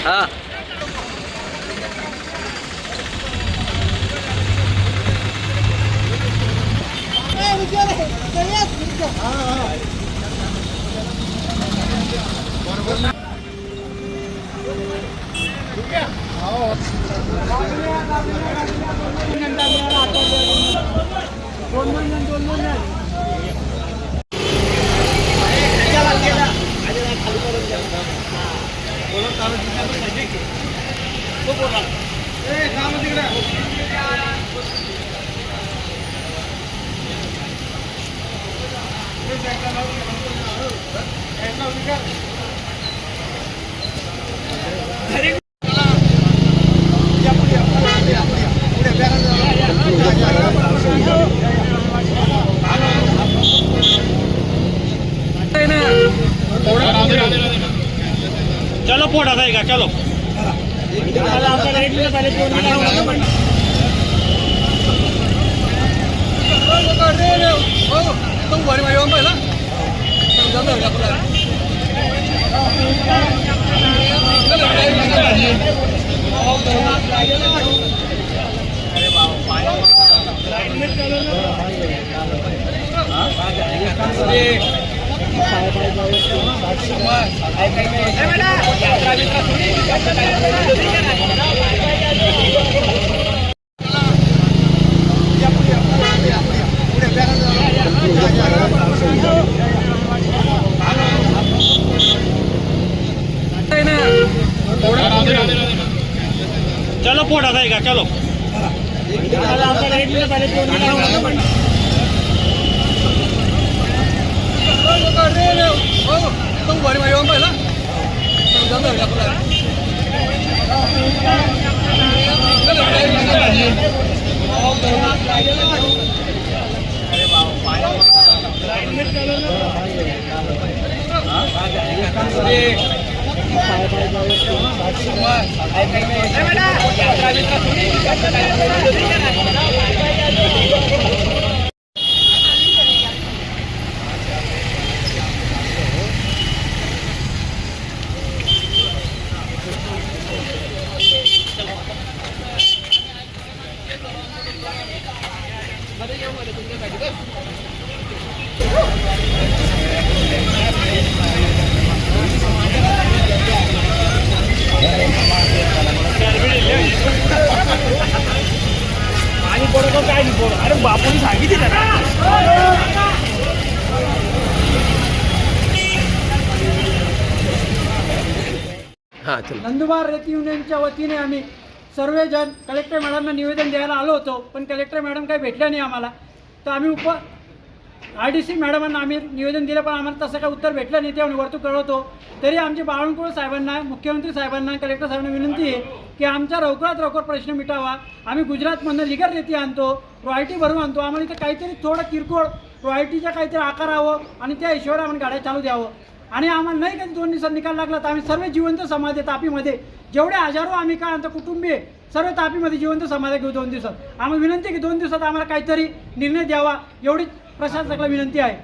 हाँ चलो पोटा जाएगा चलो चलो पोटा जाएगा चलो अरे बापूने सांगितलं ना हाँ चलो नंदुरबार रेती युनियनच्या वतीने आम्ही सर्वजण कलेक्टर मॅडमना निवेदन द्यायला आलो होतो, पण कलेक्टर मॅडम काही भेटल्या नाही आम्हाला. तर आम्ही RDC मॅडमांना आम्ही निवेदन दिलं, पण आम्हाला तसं काही उत्तर भेटलं नाही. ते आम्ही वरतून कळवतो. तरी आमचे बावनकुळे साहेबांना, मुख्यमंत्री साहेबांना, कलेक्टर साहेबांना विनंती आहे की आमचा लवकरात लवकर प्रश्न मिटावा. आम्ही गुजरातमधनं लिगर रेती आणतो, रॉयल्टी भरून आणतो. आम्हाला इथं काहीतरी थोडं किरकोळ रॉयल्टीच्या काहीतरी आकारावं आणि त्या हिशोबाने आम्हाला गाड्या चालू द्यावं. आणि आम्हाला नाही कधी 2 दिवसात निकाल लागला तर आम्ही सर्व जिवंत समाज आहे तापीमध्ये, जेवढे हजारो आम्ही काय आमचं कुटुंबीय सर्व तापीमध्ये जिवंत समाज घेऊ 2 दिवसात. आम्हाला विनंती आहे की 2 दिवसात आम्हाला काहीतरी निर्णय द्यावा, एवढीच प्रशासकाला विनंती आहे.